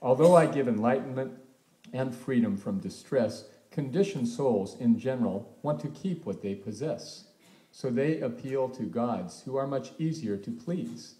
Although I give enlightenment and freedom from distress, conditioned souls in general want to keep what they possess. So they appeal to gods who are much easier to please.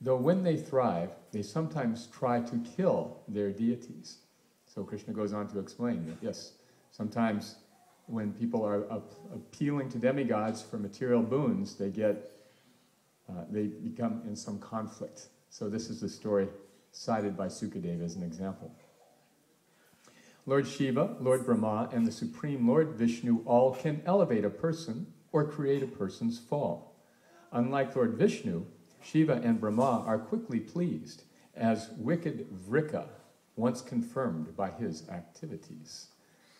Though when they thrive, they sometimes try to kill their deities. So Krishna goes on to explain that, yes, sometimes when people are appealing to demigods for material boons, they become in some conflict. So this is the story cited by Sukadeva as an example. Lord Shiva, Lord Brahma, and the Supreme Lord Vishnu all can elevate a person or create a person's fall. Unlike Lord Vishnu, Shiva and Brahma are quickly pleased, as wicked Vrika once confirmed by his activities.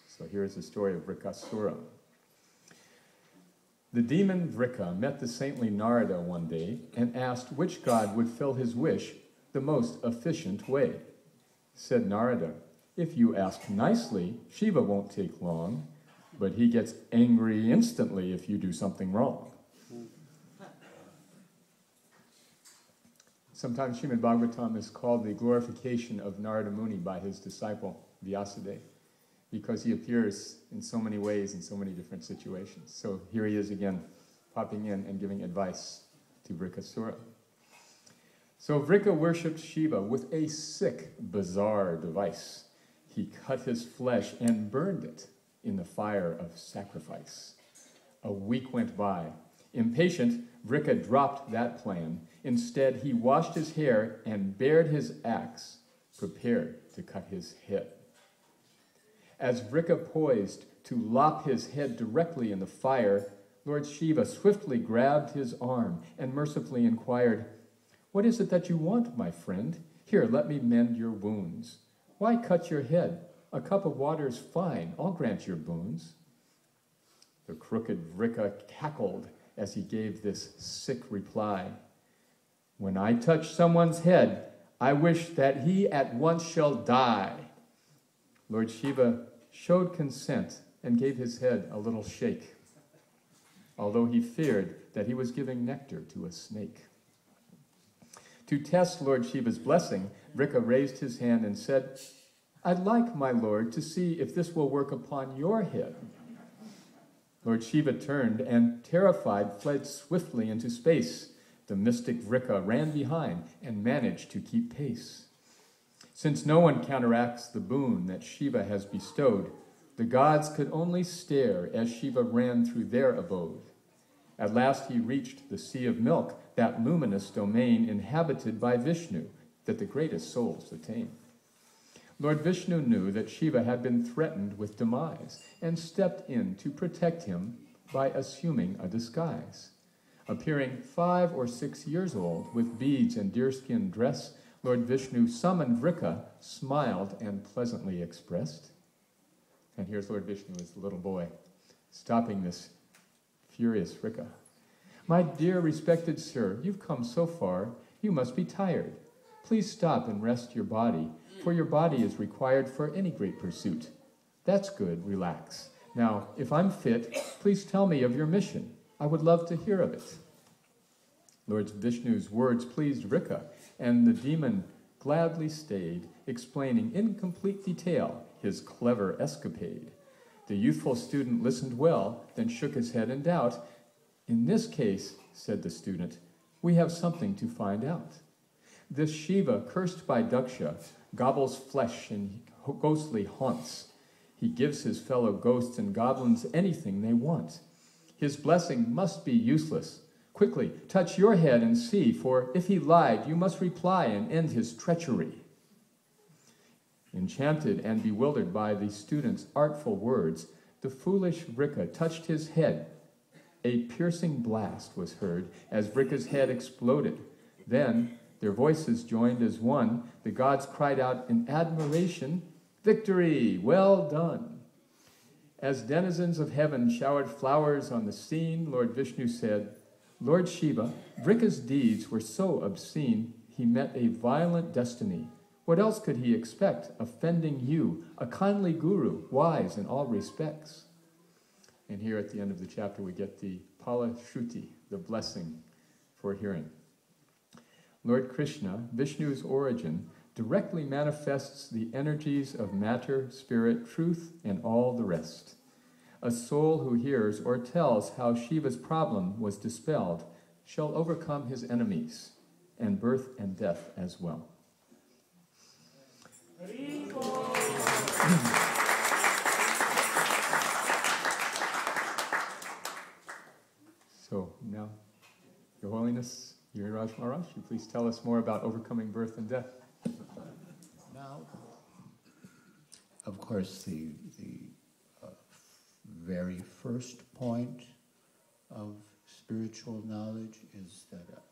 So here's the story of Vrikasura. The demon Vrika met the saintly Narada one day and asked which god would fill his wish the most efficient way. Said Narada, "If you ask nicely, Shiva won't take long, but he gets angry instantly if you do something wrong." Sometimes Srimad Bhagavatam is called the glorification of Narada Muni by his disciple Vyasadeva, because he appears in so many ways in so many different situations. So here he is again, popping in and giving advice to Vrikasura. So Vrika worshipped Shiva with a sick, bizarre device. He cut his flesh and burned it in the fire of sacrifice. A week went by. Impatient, Vrika dropped that plan. Instead, he washed his hair and bared his axe, prepared to cut his head. As Vrika poised to lop his head directly in the fire, Lord Shiva swiftly grabbed his arm and mercifully inquired, "What is it that you want, my friend? Here, let me mend your wounds. Why cut your head? A cup of water is fine. I'll grant your boons." The crooked Vrika cackled as he gave this sick reply. "When I touch someone's head, I wish that he at once shall die." Lord Shiva showed consent and gave his head a little shake, although he feared that he was giving nectar to a snake. To test Lord Shiva's blessing, Vrika raised his hand and said, "I'd like, my lord, to see if this will work upon your head." Lord Shiva turned and, terrified, fled swiftly into space. The mystic Vrika ran behind and managed to keep pace. Since no one counteracts the boon that Shiva has bestowed, the gods could only stare as Shiva ran through their abode. At last he reached the Sea of Milk, that luminous domain inhabited by Vishnu, that the greatest souls attain. Lord Vishnu knew that Shiva had been threatened with demise and stepped in to protect him by assuming a disguise. Appearing 5 or 6 years old with beads and deerskin dress, Lord Vishnu summoned Vrika, smiled, and pleasantly expressed. And here's Lord Vishnu as the little boy, stopping this furious Vrika. "My dear respected sir, you've come so far, you must be tired. Please stop and rest your body, for your body is required for any great pursuit. That's good, relax. Now, if I'm fit, please tell me of your mission. I would love to hear of it." Lord Vishnu's words pleased Vrika, and the demon gladly stayed, explaining in complete detail his clever escapade. The youthful student listened well, then shook his head in doubt. "In this case," said the student, "we have something to find out. This Shiva, cursed by Daksha, gobbles flesh in ghostly haunts. He gives his fellow ghosts and goblins anything they want. His blessing must be useless. Quickly, touch your head and see, for if he lied, you must reply and end his treachery." Enchanted and bewildered by the student's artful words, the foolish Vrika touched his head. A piercing blast was heard as Vrika's head exploded. Then, their voices joined as one, the gods cried out in admiration, "Victory! Well done!" As denizens of heaven showered flowers on the scene, Lord Vishnu said, "Lord Shiva, Vrika's deeds were so obscene, he met a violent destiny. What else could he expect, offending you, a kindly guru, wise in all respects?" And here at the end of the chapter we get the Pala Shruti, the blessing for hearing. Lord Krishna, Vishnu's origin, directly manifests the energies of matter, spirit, truth, and all the rest. A soul who hears or tells how Shiva's problem was dispelled shall overcome his enemies, and birth and death as well. So now, Your Holiness, Giriraj Maharaj, you please tell us more about overcoming birth and death. Now, of course, the very first point of spiritual knowledge is that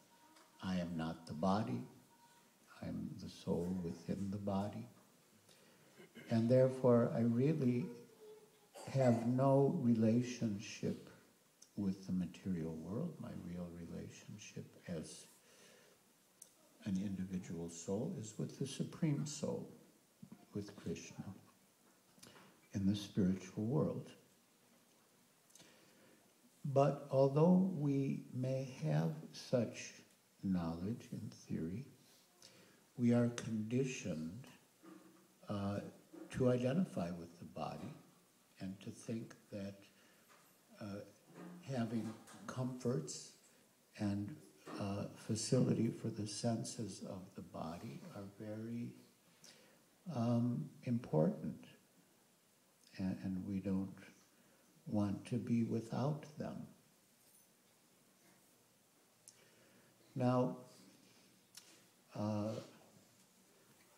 I am not the body, I am the soul within the body, and therefore I really have no relationship with the material world. My real relationship as an individual soul is with the Supreme Soul, with Krishna, in the spiritual world. But although we may have such knowledge in theory, we are conditioned to identify with the body and to think that having comforts and facility for the senses of the body are very important, and we don't want to be without them. Now,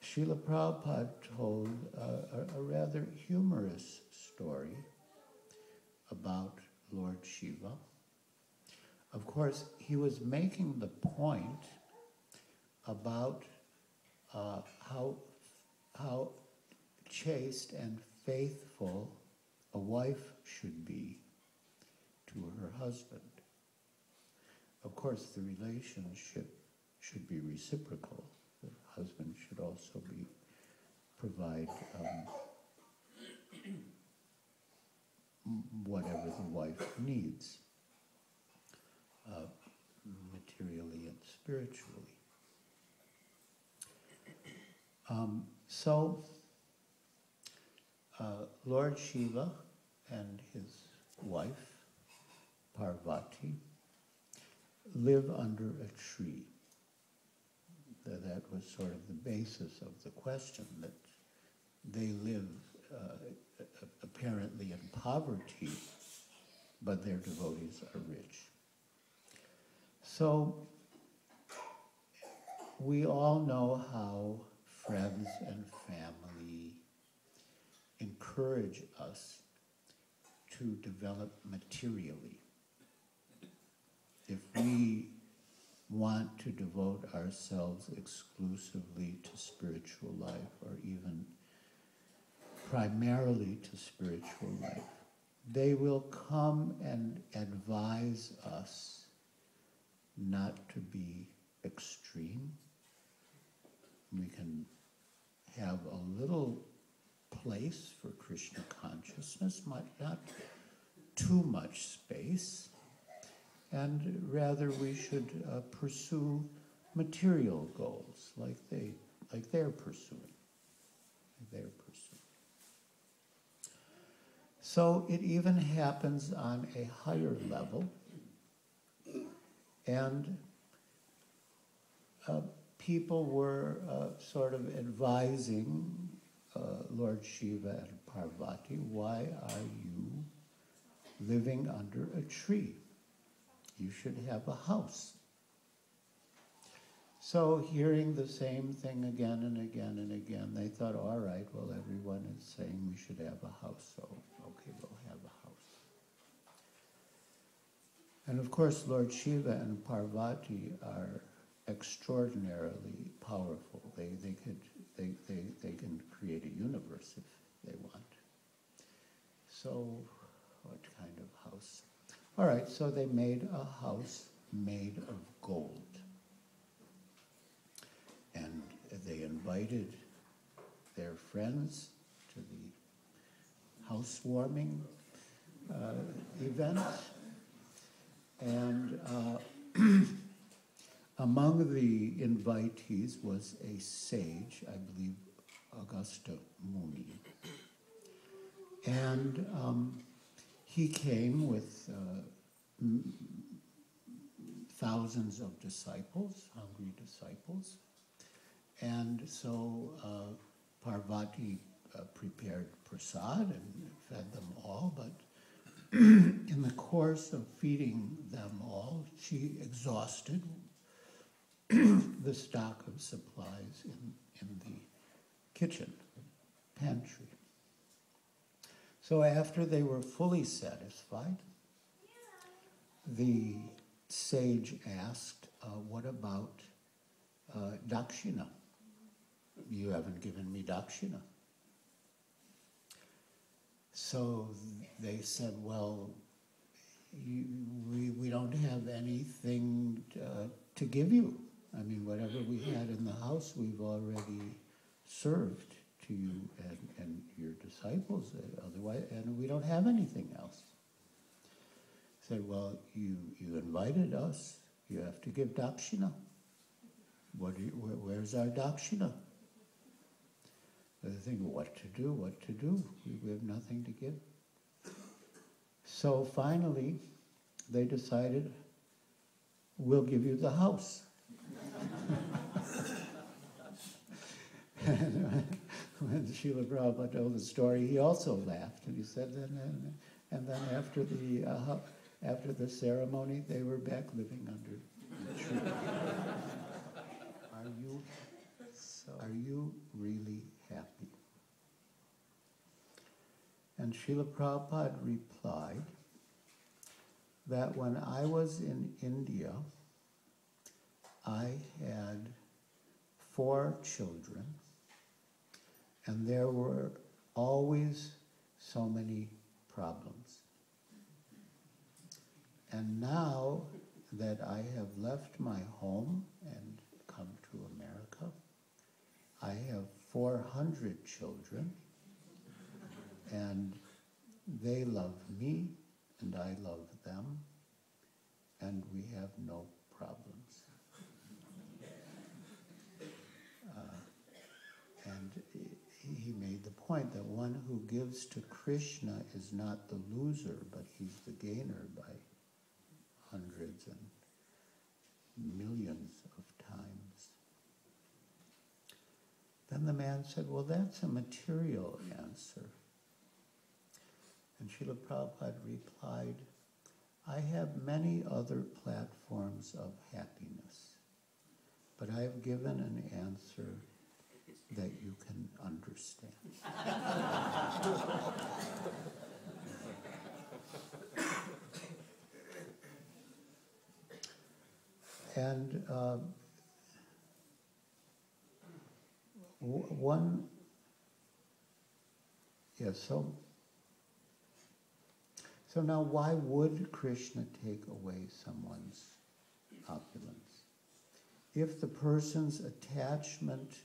Srila Prabhupada told a rather humorous story about Lord Shiva. Of course, he was making the point about how chaste and faithful a wife should be to her husband. Of course, the relationship should be reciprocal. The husband should also provide whatever the wife needs, materially and spiritually. So, Lord Shiva and his wife, Parvati, live under a tree. That was sort of the basis of the question, that they live apparently in poverty, but their devotees are rich. So we all know how friends and family encourage us to develop materially. If we want to devote ourselves exclusively to spiritual life, or even primarily to spiritual life, they will come and advise us not to be extreme. We can have a little place for Krishna consciousness, not too much space, and rather we should pursue material goals like they're pursuing. So it even happens on a higher level, and people were sort of advising Lord Shiva and Parvati, why are you living under a tree? You should have a house. So hearing the same thing again and again and again, they thought, all right, well, everyone is saying we should have a house, so okay, we'll have a house. And of course, Lord Shiva and Parvati are extraordinarily powerful. They can create a universe if they want. So what kind of house? All right, so they made a house made of gold. And they invited their friends to the housewarming event. And among the invitees was a sage, I believe Augusta Muni. And he came with thousands of disciples, hungry disciples. And so Parvati prepared prasad and fed them all, but in the course of feeding them all, she exhausted the stock of supplies in the kitchen, pantry. So after they were fully satisfied, the sage asked, what about dakshina? You haven't given me dakshina. So they said, well, we don't have anything to give you. I mean, whatever we had in the house, we've already served to you and your disciples. Otherwise, and we don't have anything else. Said, well, you invited us. You have to give dakshina. Where's our dakshina? They think, what to do? We have nothing to give. So finally, they decided, we'll give you the house. And when Srila Prabhupada told the story, he also laughed, and he said, and then after the ceremony, they were back living under the tree. Are you really happy? And Srila Prabhupada replied that when I was in India, I had 4 children, and there were always so many problems. And now that I have left my home and come to America, I have 400 children, and they love me, and I love them, and we have no problems. And he made the point that one who gives to Krishna is not the loser, but he's the gainer by hundreds and millions of times. Then the man said, well, that's a material answer. And Srila Prabhupada replied, I have many other platforms of happiness, but I have given an answer that you can understand. And so now why would Krishna take away someone's opulence? If the person's attachment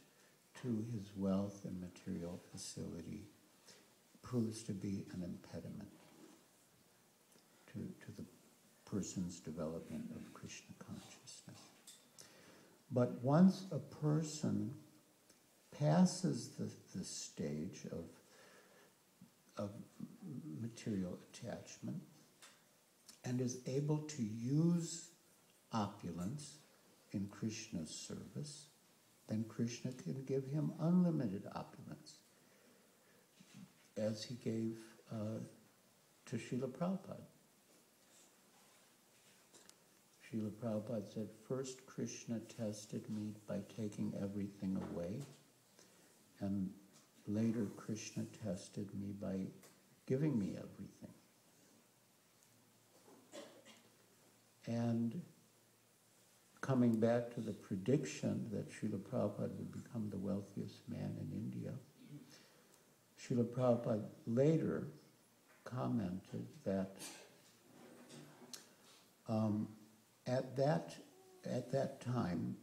to his wealth and material facility proves to be an impediment to the person's development of Krishna consciousness. But once a person passes the stage of material attachment and is able to use opulence in Krishna's service, then Krishna can give him unlimited opulence, as he gave to Srila Prabhupada. Srila Prabhupada said, first Krishna tested me by taking everything away, and later Krishna tested me by giving me everything. And coming back to the prediction that Srila Prabhupada would become the wealthiest man in India, Srila Prabhupada later commented that at that time,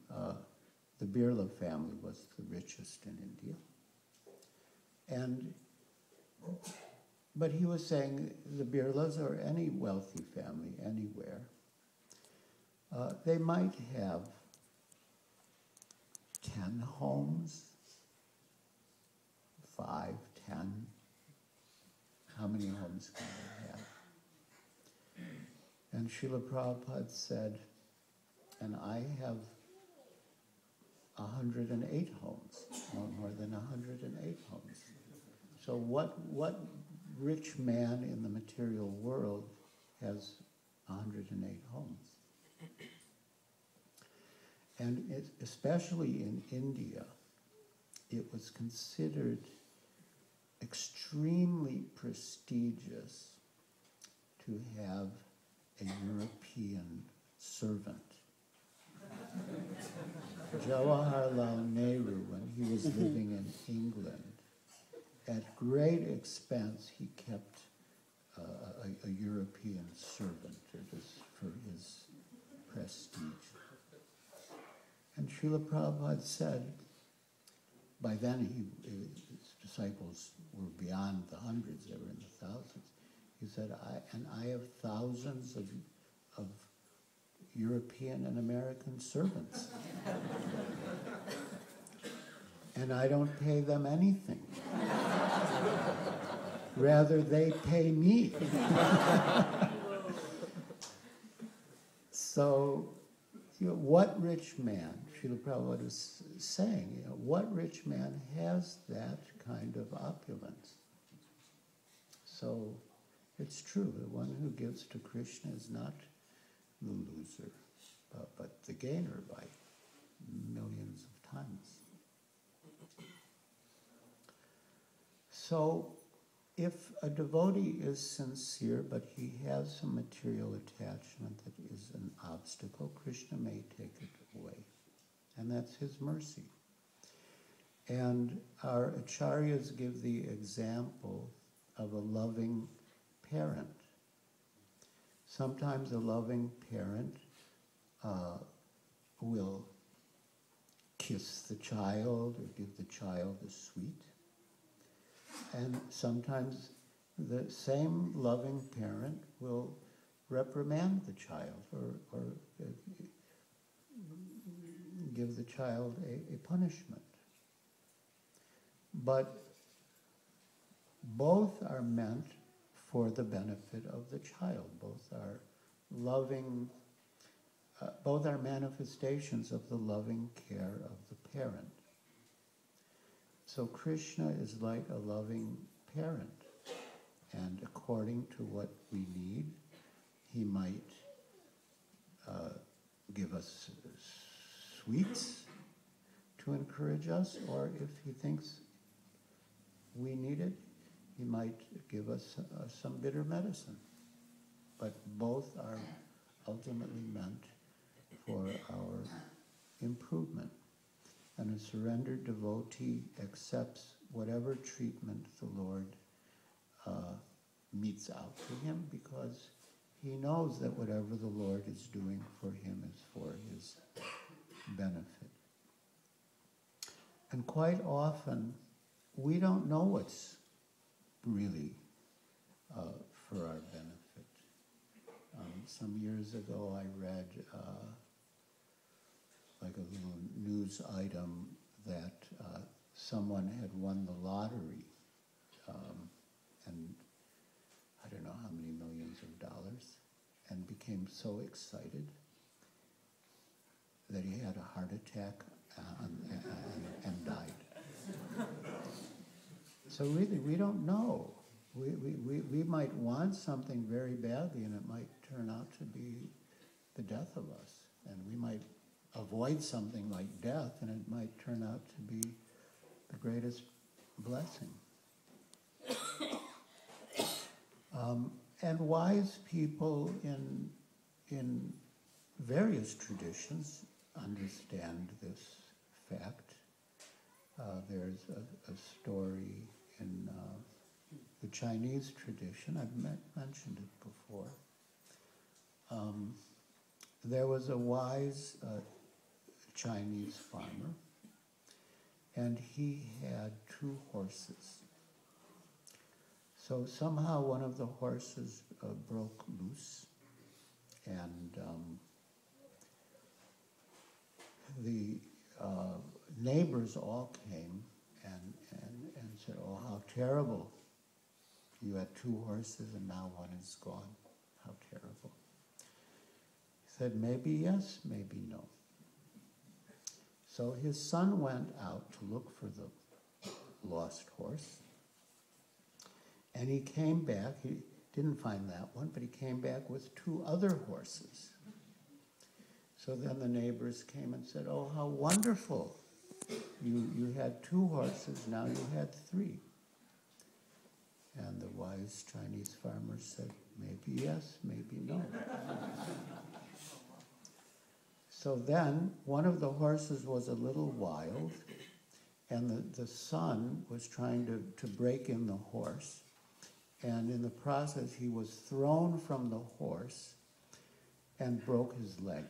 the Birla family was the richest in India. But he was saying the Birlas or any wealthy family anywhere, they might have 10 homes, 5, 10. How many homes can we have? And Srila Prabhupada said, and I have 108 homes, no more than 108 homes. So what rich man in the material world has 108 homes? And especially in India, it was considered extremely prestigious to have a European servant. Jawaharlal Nehru, when he was living in England, at great expense, he kept a European servant for his prestige. And Srila Prabhupada said, by then his disciples were beyond the hundreds, they were in the thousands. He said, I have thousands of European and American servants. And I don't pay them anything. Rather, they pay me. So, what rich man, Srila Prabhupada was saying, what rich man has that kind of opulence? So, it's true, the one who gives to Krishna is not the loser, but the gainer by millions of times. So, if a devotee is sincere, but he has some material attachment that is an obstacle, Krishna may take it away. And that's his mercy. And our acharyas give the example of a loving parent. Sometimes a loving parent will kiss the child or give the child a sweet. And sometimes the same loving parent will reprimand the child or give the child a punishment. But both are meant for the benefit of the child. Both are loving, both are manifestations of the loving care of the parent. So Krishna is like a loving parent, and according to what we need, he might give us sweets to encourage us, or if he thinks we need it, he might give us some bitter medicine. But both are ultimately meant for our improvement. And a surrendered devotee accepts whatever treatment the Lord meets out to him, because he knows that whatever the Lord is doing for him is for his benefit. And quite often, we don't know what's really for our benefit. Some years ago, I read like a little news item that someone had won the lottery, and I don't know how many millions of dollars, and became so excited that he had a heart attack and died. So really, we don't know. We might want something very badly, and it might turn out to be the death of us, and we might avoid something like death, and it might turn out to be the greatest blessing. And wise people in various traditions understand this fact. There's a story in the Chinese tradition. I've mentioned it before. There was a wise Chinese farmer, and he had 2 horses. So somehow one of the horses broke loose, and the neighbors all came and said, oh, how terrible. You had 2 horses and now one is gone. How terrible. He said, maybe yes, maybe no. So his son went out to look for the lost horse. And he came back. He didn't find that one, but he came back with 2 other horses. So then the neighbors came and said, oh, how wonderful. You had 2 horses, now you had 3. And the wise Chinese farmer said, maybe yes, maybe no. So then one of the horses was a little wild, and the son was trying to break in the horse. And in the process, he was thrown from the horse and broke his leg.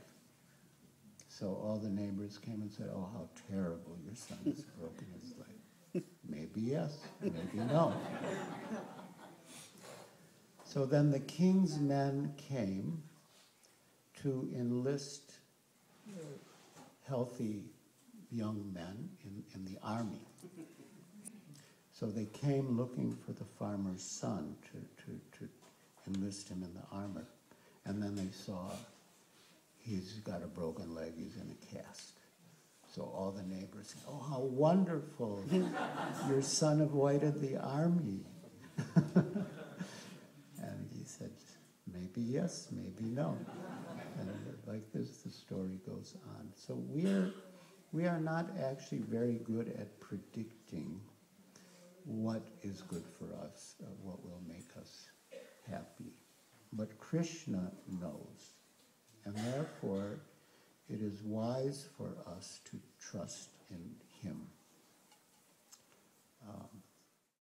So all the neighbors came and said, oh, how terrible, your son has broken his leg. Maybe yes, maybe no. So then the king's men came to enlist healthy young men in the army. So they came looking for the farmer's son to enlist him in the armor. And then they saw he's got a broken leg, he's in a cast. So all the neighbors said, oh, how wonderful, your son avoided the army. And he said, maybe yes, maybe no. And like this, the story goes on. So we are not actually very good at predicting what is good for us, what will make us happy. But Krishna knows. And therefore, it is wise for us to trust